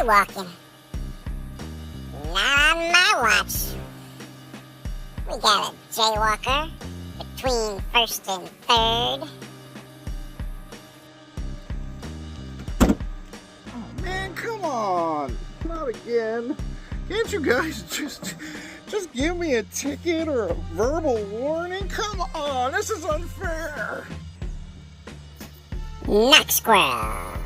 jaywalking. Not on my watch. We got a jaywalker between first and third. Oh man, come on. Not again. Can't you guys just give me a ticket or a verbal warning? Come on, this is unfair. Knock squirrel.